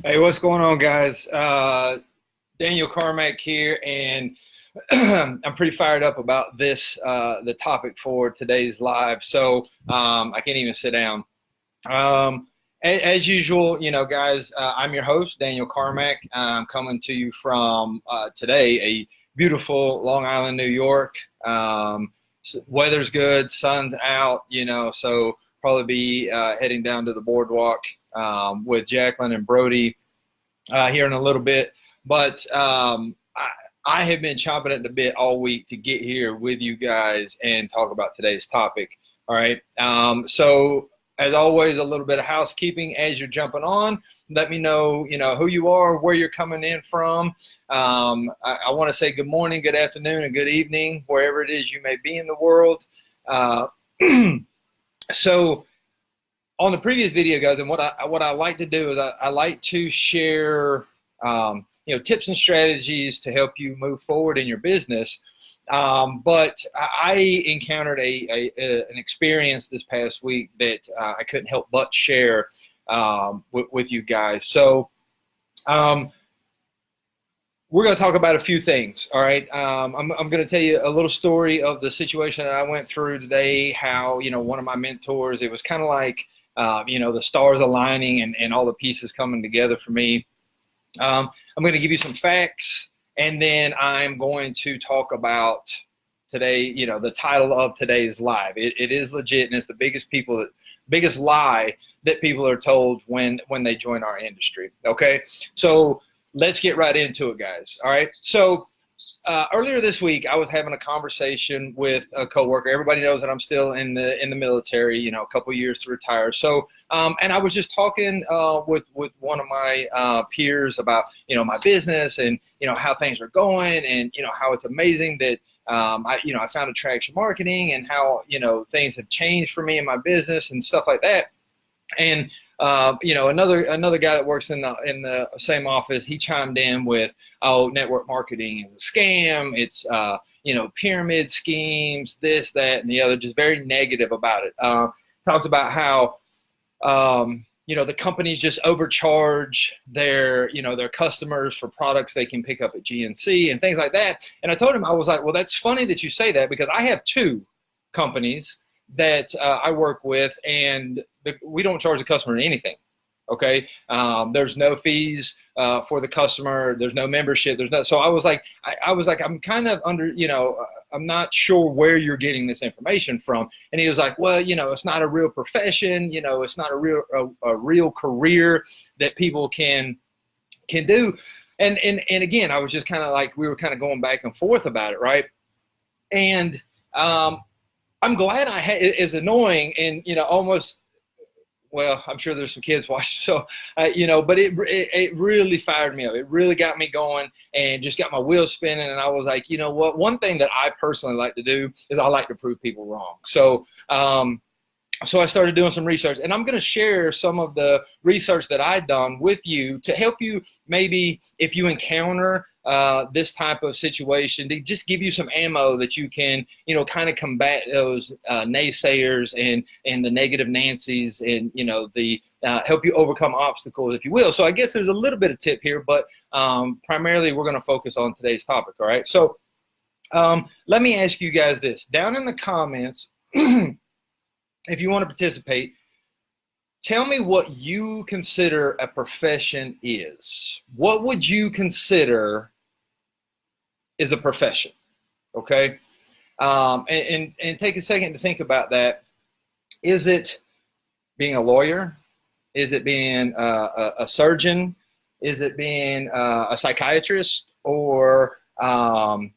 Hey, what's going on, guys? Daniel Carmack here, and I'm pretty fired up about the topic for today's live. So I can't even sit down. As usual, guys, I'm your host, Daniel Carmack. I'm coming to you from today, a beautiful Long Island, New York. Weather's good, sun's out, so probably be heading down to the boardwalk with Jacqueline and Brody here in a little bit. But I have been chomping at the bit all week to get here with you guys and talk about today's topic. All right. So as always, a little bit of housekeeping as you're jumping on. Let me know, who you are, where you're coming in from. I want to say good morning, good afternoon, and good evening, wherever it is you may be in the world. So on the previous video, guys, and what I like to do is I like to share tips and strategies to help you move forward in your business. But I encountered an experience this past week that I couldn't help but share with you guys. So we're going to talk about a few things. All right. I'm going to tell you a little story of the situation that I went through today, how, one of my mentors, it was kind of like, the stars aligning and all the pieces coming together for me. I'm going to give you some facts, and then I'm going to talk about today, the title of today's live. It is legit, and it's the biggest lie that people are told when they join our industry. Okay. So let's get right into it, guys. All right. So earlier this week, I was having a conversation with a coworker. Everybody knows that I'm still in the military, a couple years to retire. So, and I was just talking with one of my peers about, my business and, how things are going and, how it's amazing that I found Attraction Marketing and how, things have changed for me in my business and stuff like that. And another guy that works in the same office, he chimed in with, "Oh, network marketing is a scam. It's pyramid schemes, this, that, and the other." Just very negative about it. Talks about how the companies just overcharge their customers for products they can pick up at GNC and things like that. And I told him, I was like, "Well, that's funny that you say that, because I have two companies that I work with, and we don't charge the customer anything. Okay, there's no fees for the customer. There's no membership. There's no. So I was like, I'm kind of under, I'm not sure where you're getting this information from. And he was like, well, it's not a real profession. It's not a real career that people can do. And again, I was just kind of like, we were kind of going back and forth about it, right? And I'm glad I had. It's annoying and almost. Well, I'm sure there's some kids watching, so but it really fired me up. It really got me going and just got my wheels spinning. And I was like, you know what? One thing that I personally like to do is I like to prove people wrong. So I started doing some research, and I'm going to share some of the research that I've done with you to help you, maybe if you encounter this type of situation, to just give you some ammo that you can, kind of combat those naysayers and the negative Nancy's, and, the help you overcome obstacles, if you will. So I guess there's a little bit of tip here, but primarily we're going to focus on today's topic. All right. So let me ask you guys this. Down in the comments, if you want to participate, tell me what you consider a profession is. What would you consider is a profession? Okay. And take a second to think about that. Is it being a lawyer? Is it being a surgeon? Is it being a psychiatrist, or an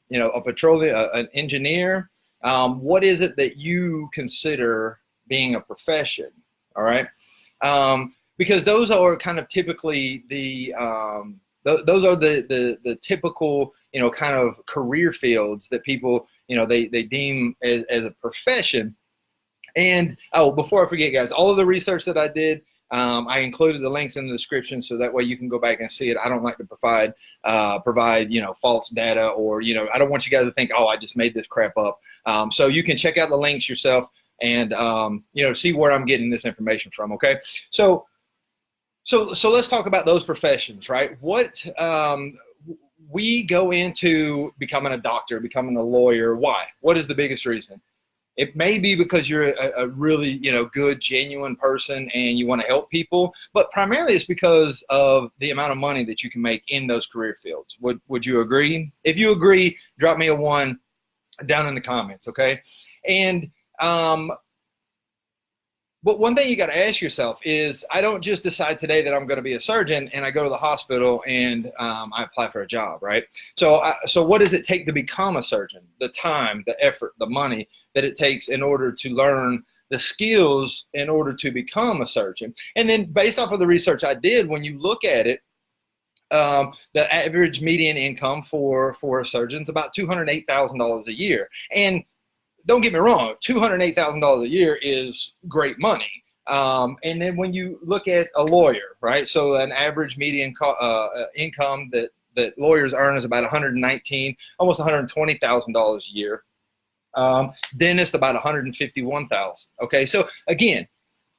engineer? What is it that you consider being a profession? All right. Because those are kind of typically those are the typical, kind of career fields that people, they deem as a profession. And before I forget, guys, all of the research that I did, I included the links in the description, so that way you can go back and see it. I don't like to provide false data, or I don't want you guys to think, oh, I just made this crap up. So you can check out the links yourself and see where I'm getting this information from. Okay, so So let's talk about those professions, right? What we go into becoming a doctor, becoming a lawyer. Why? What is the biggest reason? It may be because you're a really, good, genuine person and you want to help people, but primarily it's because of the amount of money that you can make in those career fields. Would you agree? If you agree, drop me a 1 down in the comments, okay? And but one thing you got to ask yourself is, I don't just decide today that I'm going to be a surgeon and I go to the hospital and I apply for a job, right? So what does it take to become a surgeon? The time, the effort, the money that it takes in order to learn the skills in order to become a surgeon. And then based off of the research I did, when you look at it, the average median income for a surgeon is about $208,000 a year. And don't get me wrong, $208,000 a year is great money. And then when you look at a lawyer, right? So an average median income that lawyers earn is about $119,000, almost $120,000 a year. Dentists about $151,000. Okay, so again,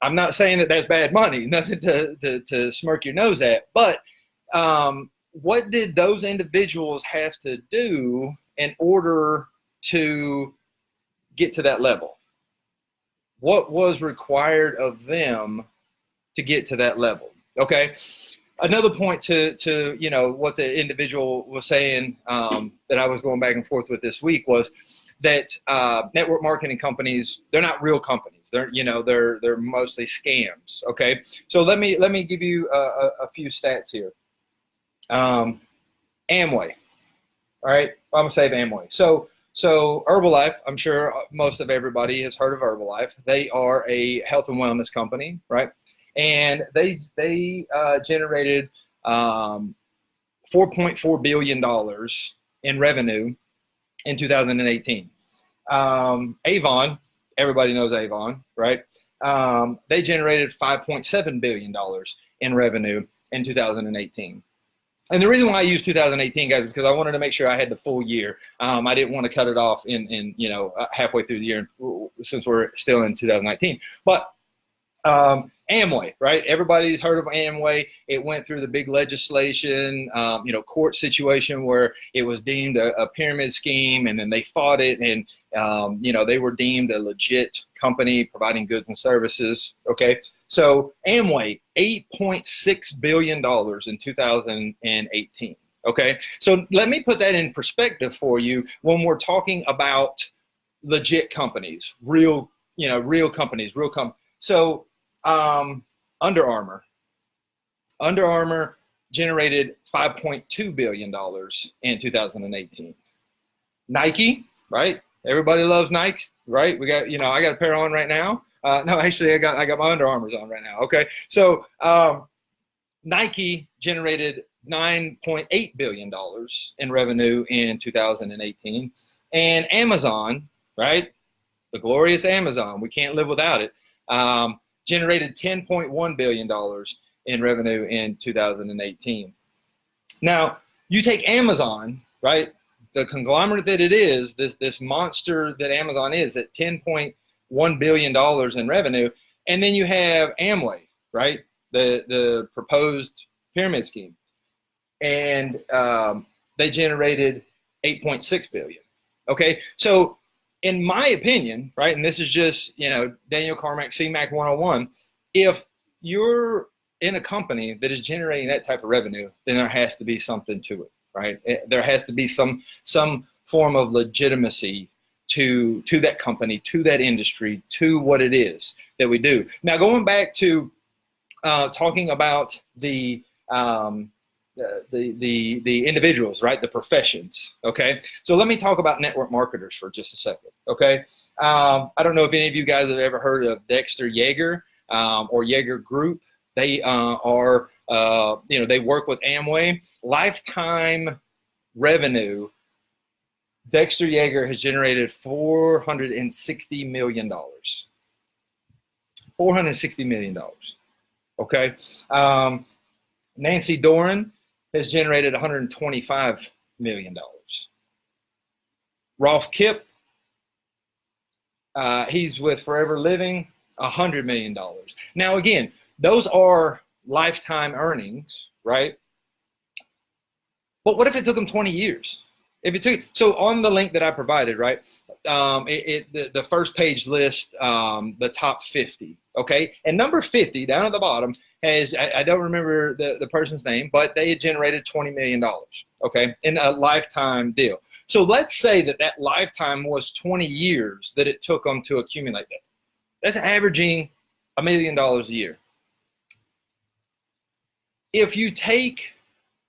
I'm not saying that that's bad money, nothing to smirk your nose at, but what did those individuals have to do in order to get to that level? What was required of them to get to that level? Okay. Another point to what the individual was saying that I was going back and forth with this week was that network marketing companies, they're not real companies. They're mostly scams. Okay. So let me give you a few stats here. Amway. All right. I'm gonna save Amway. So Herbalife, I'm sure most of everybody has heard of Herbalife. They are a health and wellness company, right? And they generated $4.4 billion in revenue in 2018. Avon, everybody knows Avon, right? They generated $5.7 billion in revenue in 2018. And the reason why I use 2018, guys, is because I wanted to make sure I had the full year. I didn't want to cut it off in halfway through the year since we're still in 2019. But Amway, right? Everybody's heard of Amway. It went through the big legislation, court situation where it was deemed a pyramid scheme, and then they fought it, and they were deemed a legit company providing goods and services. Okay, so Amway, $8.6 billion in 2018. Okay, so let me put that in perspective for you when we're talking about legit companies, real companies, So Under Armour generated $5.2 billion in 2018. Nike, right? Everybody loves Nike, right? We got, I got a pair on right now. No, actually, I got my Under Armours on right now. Okay, so Nike generated $9.8 billion in revenue in 2018, and Amazon, right? The glorious Amazon, we can't live without it. Generated $10.1 billion in revenue in 2018. Now, you take Amazon, right? The conglomerate that it is, this monster that Amazon is at $10.1 billion in revenue, and then you have Amway, right? The proposed pyramid scheme, and they generated $8.6 billion. Okay, so in my opinion, right, and this is just, Daniel Carmack, CMAC 101, if you're in a company that is generating that type of revenue, then there has to be something to it, right? There has to be some form of legitimacy to that company, to that industry, to what it is that we do. Now, going back to talking about the individuals, right? The professions. Okay. So let me talk about network marketers for just a second. Okay. I don't know if any of you guys have ever heard of Dexter Yeager or Yeager Group. They they work with Amway. Lifetime revenue, Dexter Yeager has generated $460 million. $460 million. Okay. Nancy Doran has generated $125 million. Rolf Kipp, he's with Forever Living, $100 million. Now, again, those are lifetime earnings, right? But what if it took them 20 years? If it took, so on the link that I provided, right, the first page lists the top 50, okay? And number 50 down at the bottom has, I don't remember the person's name, but they had generated $20 million, okay, in a lifetime deal. So let's say that that lifetime was 20 years that it took them to accumulate that. That's averaging $1 million a year. If you take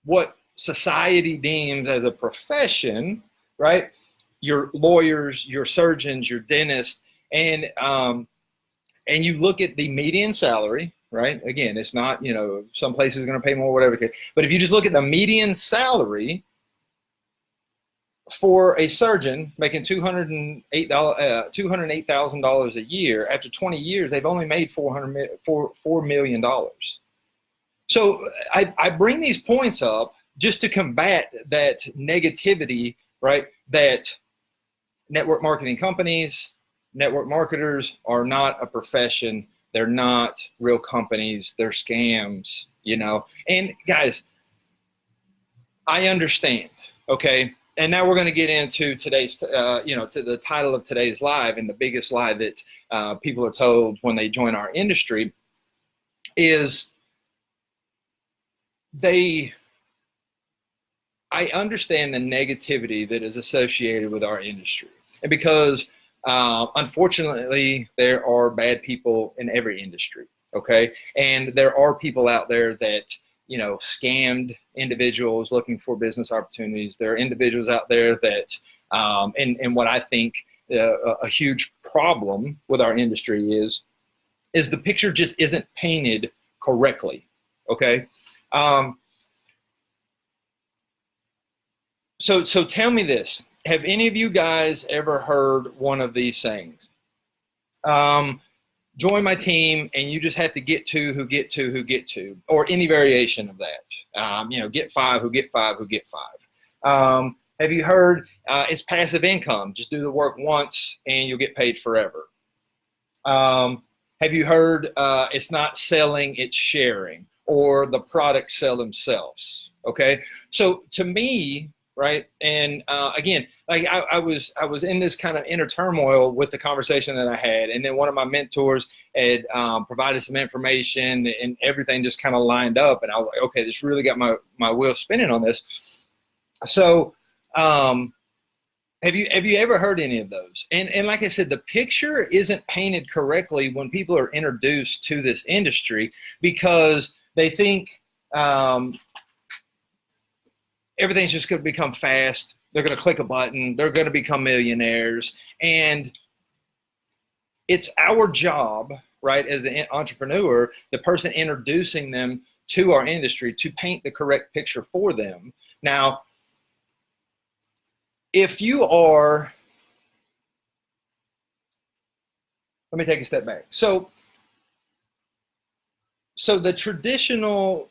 what society deems as a profession, right? Your lawyers, your surgeons, your dentists, and you look at the median salary, right? Again, it's not, you know, some places are going to pay more, whatever. But if you just look at the median salary for a surgeon making $208,000 a year, after 20 years, they've only made $4 million. So I bring these points up just to combat that negativity, right? That network marketing companies, network marketers are not a profession. They're not real companies. They're scams, you know. And guys, I understand, okay? And now we're going to get into today's, you know, to the title of today's live, and the biggest lie that people are told when they join our industry is I understand the negativity that is associated with our industry. And because unfortunately, there are bad people in every industry, okay? And there are people out there that, you know, scammed individuals looking for business opportunities. There are individuals out there that, and what I think a huge problem with our industry is the picture just isn't painted correctly, okay? So tell me this. Have any of you guys ever heard one of these sayings? Join my team and you just have to get to who get to who get to, or any variation of that. You know, get five who get five who get five. Have you heard it's passive income? Just do the work once and you'll get paid forever. Have you heard it's not selling, it's sharing, or the products sell themselves? Okay. So to me, right, and again, like I was in this kind of inner turmoil with the conversation that I had, and then one of my mentors had provided some information, and everything just kind of lined up, and I was like, okay, this really got my wheels spinning on this. So have you ever heard any of those? And like I said, the picture isn't painted correctly when people are introduced to this industry, because they think everything's just going to become fast. They're going to click a button. They're going to become millionaires. And it's our job, right, as the entrepreneur, the person introducing them to our industry, to paint the correct picture for them. Now, if you are, let me take a step back. So the traditional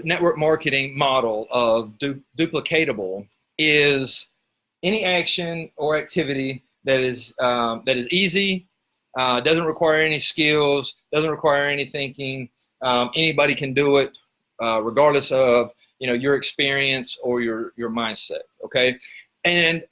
network marketing model of duplicatable is any action or activity that is easy, doesn't require any skills, doesn't require any thinking. Anybody can do it, regardless of, you know, your experience or your mindset. Okay, and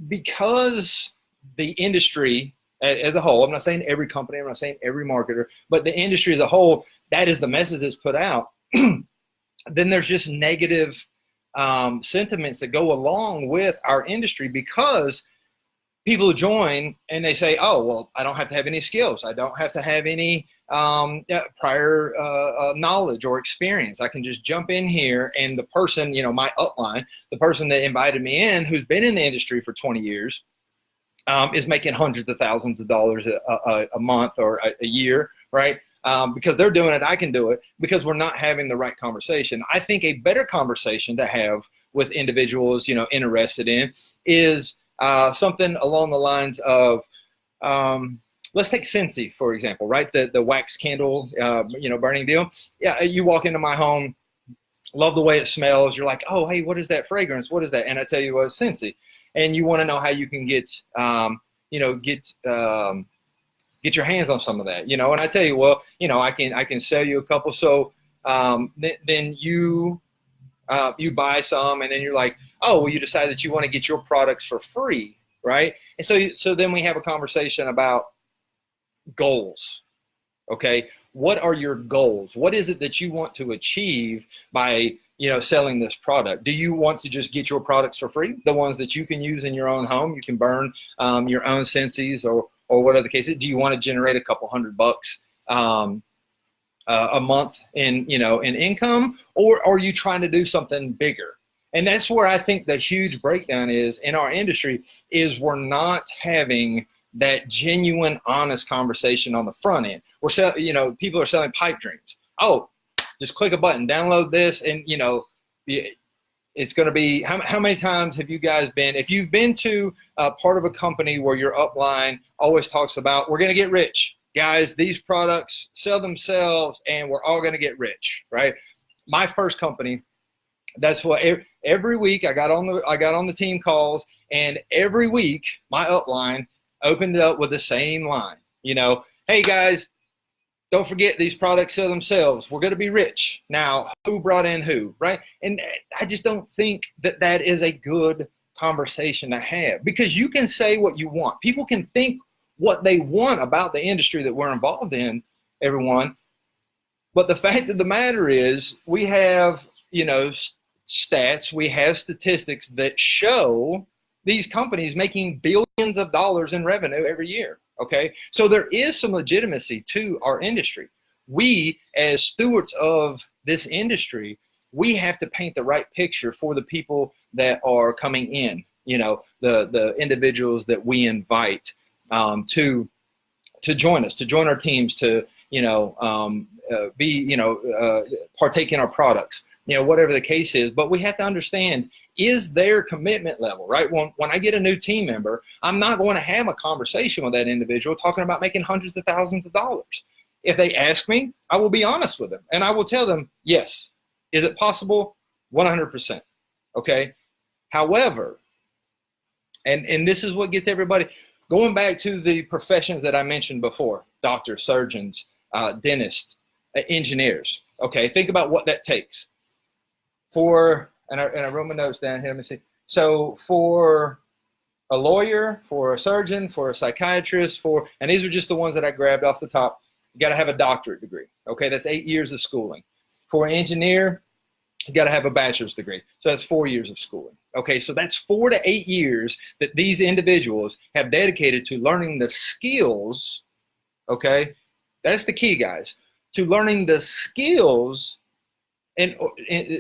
because the industry as a whole, I'm not saying every company, I'm not saying every marketer, but the industry as a whole, that is the message that's put out, then there's just negative sentiments that go along with our industry, because people join and they say, oh, well, I don't have to have any skills. I don't have to have any prior knowledge or experience. I can just jump in here, and the person, you know, my upline, the person that invited me in, who's been in the industry for 20 years, is making hundreds of thousands of dollars a month or a year, right? Because they're doing it, I can do it, because we're not having the right conversation. I think a better conversation to have with individuals, you know, interested in is something along the lines of, let's take Scentsy, for example, right? The wax candle, you know, burning deal. Yeah, you walk into my home, love the way it smells. You're like, oh, hey, what is that fragrance? What is that? And I tell you what, Scentsy. And you want to know how you can get, you know, get your hands on some of that, and I tell you, well, I can sell you a couple. So then you buy some, and then you're like, oh, well, you decide that you want to get your products for free, right? And so then we have a conversation about goals. Okay, what are your goals? What is it that you want to achieve by selling this product? Do you want to just get your products for free, the ones that you can use in your own home? You can burn your own senses, or whatever the case is. Do you want to generate a couple $100 a month in income, or are you trying to do something bigger? And that's where I think the huge breakdown is in our industry, is we're not having that genuine, honest conversation on the front end. People are selling pipe dreams. Oh, just click a button, download this, and it's going to be. How many times have you guys been? If you've been to part of a company where your upline always talks about, we're going to get rich, guys. These products sell themselves, and we're all going to get rich, right? My first company, that's what every week I got on the team calls, and every week my upline opened it up with the same line. Hey guys, don't forget these products sell themselves. We're going to be rich. Now, who brought in who, right? And I just don't think that is a good conversation to have, because you can say what you want. People can think what they want about the industry that we're involved in, everyone. But the fact of the matter is, we have, stats, we have statistics that show these companies making billions of dollars in revenue every year. Okay, so there is some legitimacy to our industry. We, as stewards of this industry, we have to paint the right picture for the people that are coming in. The individuals that we invite to join us, to join our teams, to partake in our products. Whatever the case is. But we have to understand, is their commitment level, right? When I get a new team member, I'm not going to have a conversation with that individual talking about making hundreds of thousands of dollars. If they ask me, I will be honest with them, and I will tell them, yes. Is it possible? 100%. Okay. However, and this is what gets everybody going back to the professions that I mentioned before: doctors, surgeons, dentists, engineers. Okay. Think about what that takes. And I wrote my notes down here. Let me see. So for a lawyer, for a surgeon, for a psychiatrist, and these are just the ones that I grabbed off the top, you got to have a doctorate degree. Okay, that's 8 years of schooling. For an engineer, you got to have a bachelor's degree. So that's 4 years of schooling. Okay, so that's 4 to 8 years that these individuals have dedicated to learning the skills. Okay, that's the key, guys, to learning the skills and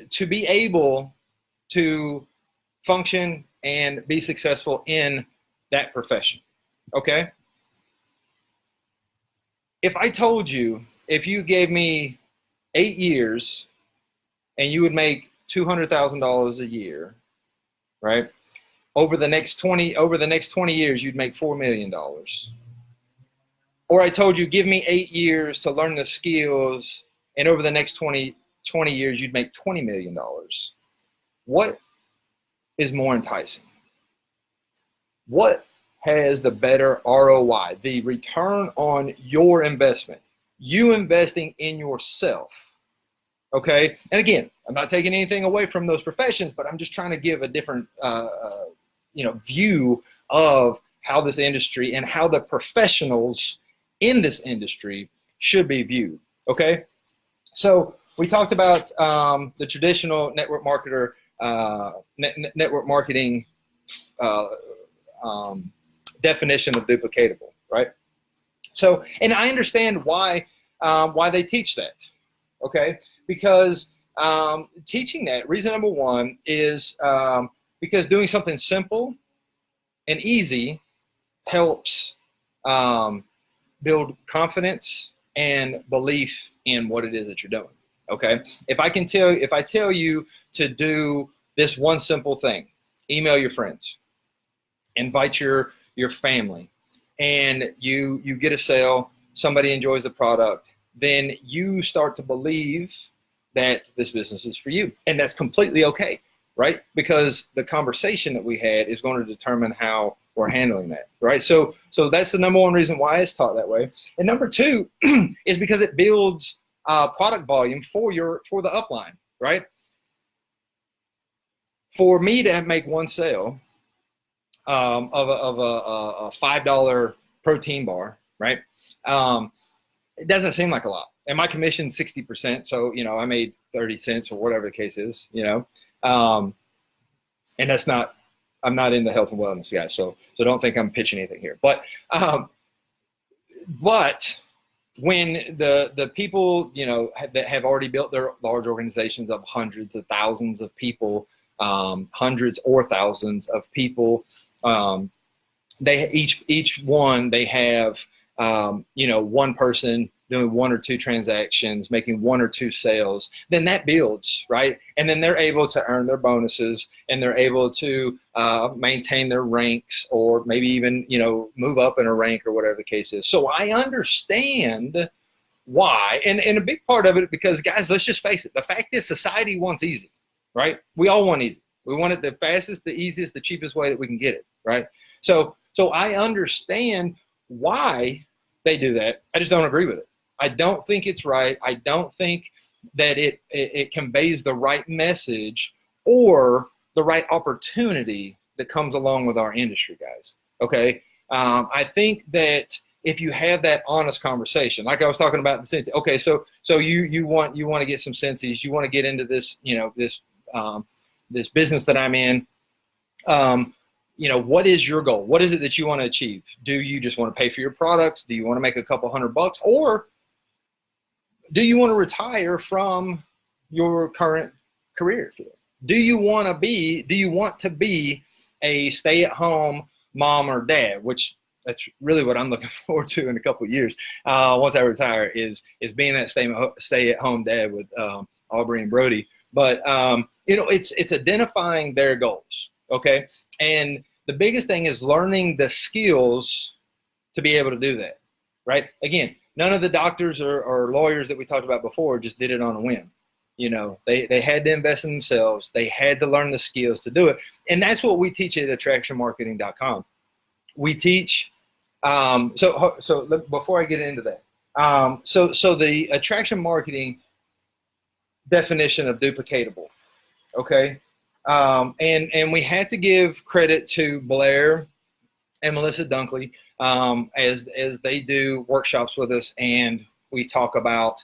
to be able to function and be successful in that profession. Okay? If I told you, if you gave me 8 years and you would make $200,000 a year, right? Over the next 20 years, you'd make $4 million. Or I told you, give me 8 years to learn the skills, and over the next 20 years, you'd make $20 million. What is more enticing? What has the better ROI, the return on your investment? You investing in yourself. Okay. And again, I'm not taking anything away from those professions, but I'm just trying to give a different, view of how this industry and how the professionals in this industry should be viewed. Okay. So we talked about the traditional network marketer, network marketing definition of duplicatable, right? So, and I understand why they teach that, okay? Because teaching that, reason number one is because doing something simple and easy helps build confidence and belief in what it is that you're doing. Okay. If I tell you to do this one simple thing, email your friends, invite your family, and you get a sale, somebody enjoys the product, then you start to believe that this business is for you. And that's completely okay, right? Because the conversation that we had is going to determine how we're handling that, right? So that's the number one reason why it's taught that way. And number two is because it builds product volume for the upline, right? For me to make one sale of a $5 protein bar, right? It doesn't seem like a lot. And my commission's 60%, so I made 30 cents or whatever the case is, and that's not. I'm not in the health and wellness, guys, so don't think I'm pitching anything here. But when the people that have already built their large organizations of hundreds of thousands of people, hundreds or thousands of people, they each one they have one person doing one or two transactions, making one or two sales, then that builds, right? And then they're able to earn their bonuses, and they're able to maintain their ranks, or maybe even, move up in a rank or whatever the case is. So I understand why, and a big part of it, because guys, let's just face it. The fact is society wants easy, right? We all want easy. We want it the fastest, the easiest, the cheapest way that we can get it, right? So I understand why they do that. I just don't agree with it. I don't think it's right. I don't think that it conveys the right message or the right opportunity that comes along with our industry, guys. Okay. I think that if you have that honest conversation, like I was talking about in the sense, okay, so you want to get some senses, you want to get into this, this business that I'm in. What is your goal? What is it that you want to achieve? Do you just want to pay for your products? Do you want to make a couple $100, or do you want to retire from your current career field? Do you want to be a stay-at-home mom or dad, which that's really what I'm looking forward to in a couple of years. Once I retire, is being that stay-at-home dad with Aubrey and Brody. But it's identifying their goals. Okay, and the biggest thing is learning the skills to be able to do that. Right? Again, none of the doctors or lawyers that we talked about before just did it on a whim. They had to invest in themselves. They had to learn the skills to do it. And that's what we teach at attractionmarketing.com. We teach, so before I get into that, so the attraction marketing definition of duplicatable, okay? And we have to give credit to Blair and Melissa Dunkley, as they do workshops with us, and we talk about,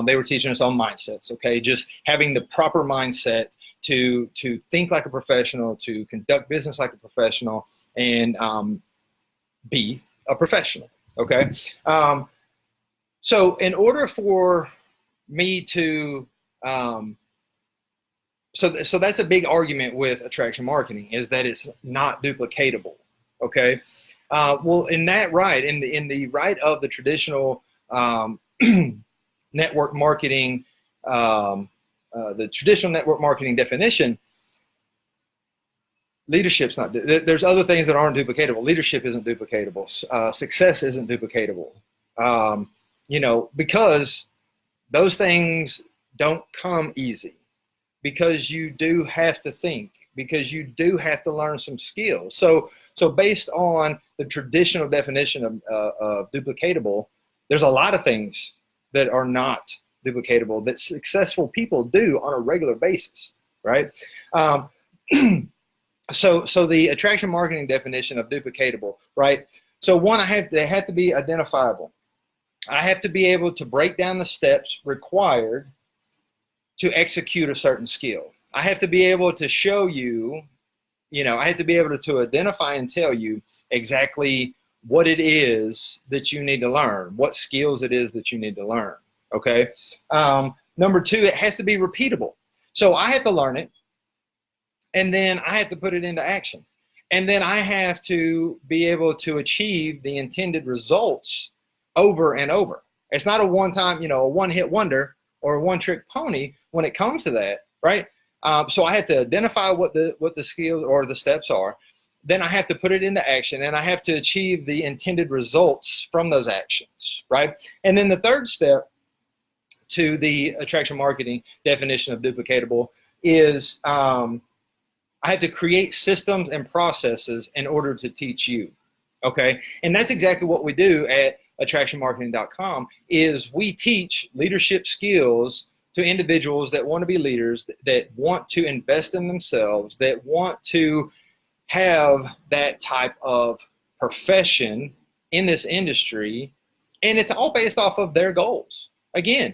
they were teaching us on mindsets, okay? Just having the proper mindset to think like a professional, to conduct business like a professional, and be a professional, okay? So in order for me to, so that's a big argument with attraction marketing, is that it's not duplicatable, okay? Well, in that right, in the right of the traditional network marketing, the traditional network marketing definition, leadership's not. There's other things that aren't duplicatable. Leadership isn't duplicatable. Success isn't duplicatable. Because those things don't come easy. Because you do have to think. Because you do have to learn some skills. So based on the traditional definition of duplicatable, there's a lot of things that are not duplicatable that successful people do on a regular basis, right? So the attraction marketing definition of duplicatable, right? So one, they have to be identifiable. I have to be able to break down the steps required to execute a certain skill. I have to be able to show you, I have to be able to identify and tell you exactly what it is that you need to learn, what skills it is that you need to learn, okay? Number two, it has to be repeatable. So I have to learn it, and then I have to put it into action. And then I have to be able to achieve the intended results over and over. It's not a one-time, a one-hit wonder or a one-trick pony when it comes to that, right? So I have to identify what the skills or the steps are. Then I have to put it into action, and I have to achieve the intended results from those actions, right? And then the third step to the attraction marketing definition of duplicatable is I have to create systems and processes in order to teach you. Okay, and that's exactly what we do at attractionmarketing.com. Is we teach leadership skills to individuals that want to be leaders, that want to invest in themselves, that want to have that type of profession in this industry, and it's all based off of their goals. Again,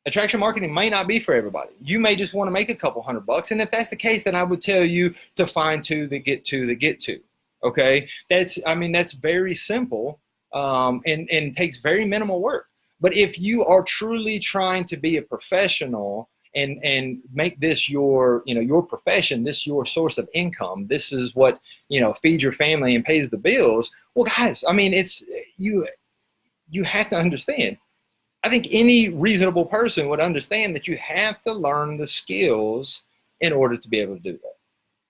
attraction marketing may not be for everybody. You may just want to make a couple $100, and if that's the case, then I would tell you to find two that get to. Okay, that's very simple, and takes very minimal work. But if you are truly trying to be a professional and make this your profession, this your source of income, this is what feeds your family and pays the bills. Well, guys, I mean, it's you have to understand. I think any reasonable person would understand that you have to learn the skills in order to be able to do that.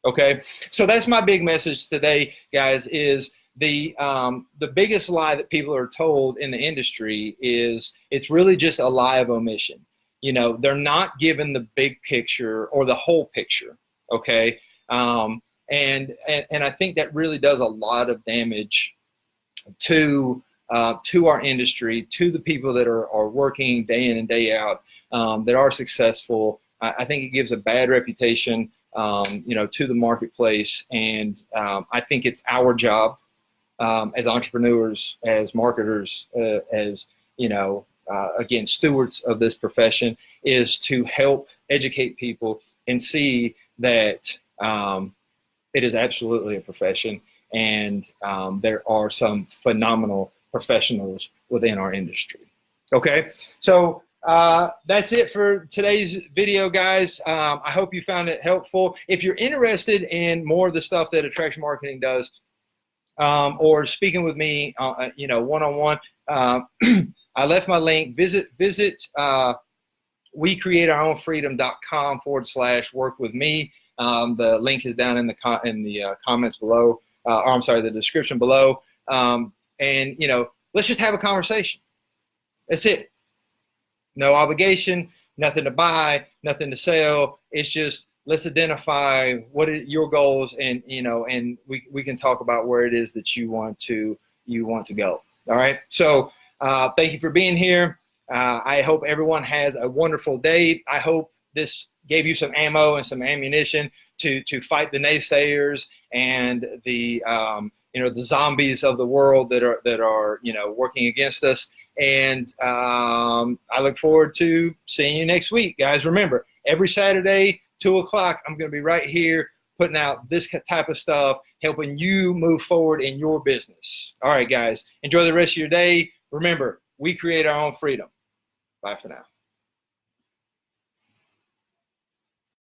Okay, so that's my big message today, guys. Is the biggest lie that people are told in the industry is it's really just a lie of omission. They're not given the big picture or the whole picture. Okay, and I think that really does a lot of damage to our industry, to the people that are working day in and day out, that are successful. I think it gives a bad reputation, to the marketplace. And I think it's our job as entrepreneurs, as marketers, as again, stewards of this profession, is to help educate people and see that it is absolutely a profession, and there are some phenomenal professionals within our industry. Okay, so that's it for today's video, guys. I hope you found it helpful. If you're interested in more of the stuff that Attraction Marketing does, or speaking with me, one-on-one, I left my link. Visit WeCreateOurOwnFreedom.com/work with me. The link is down in the comments below, or I'm sorry, the description below. And let's just have a conversation. That's it. No obligation, nothing to buy, nothing to sell. It's just, let's identify what are your goals, and and we can talk about where it is that you want to go. All right. So thank you for being here. I hope everyone has a wonderful day. I hope this gave you some ammo and some ammunition to fight the naysayers and the the zombies of the world that are working against us. And I look forward to seeing you next week, guys. Remember, every Saturday, 2 o'clock, I'm going to be right here putting out this type of stuff, helping you move forward in your business. All right, guys, enjoy the rest of your day. Remember, we create our own freedom. Bye for now.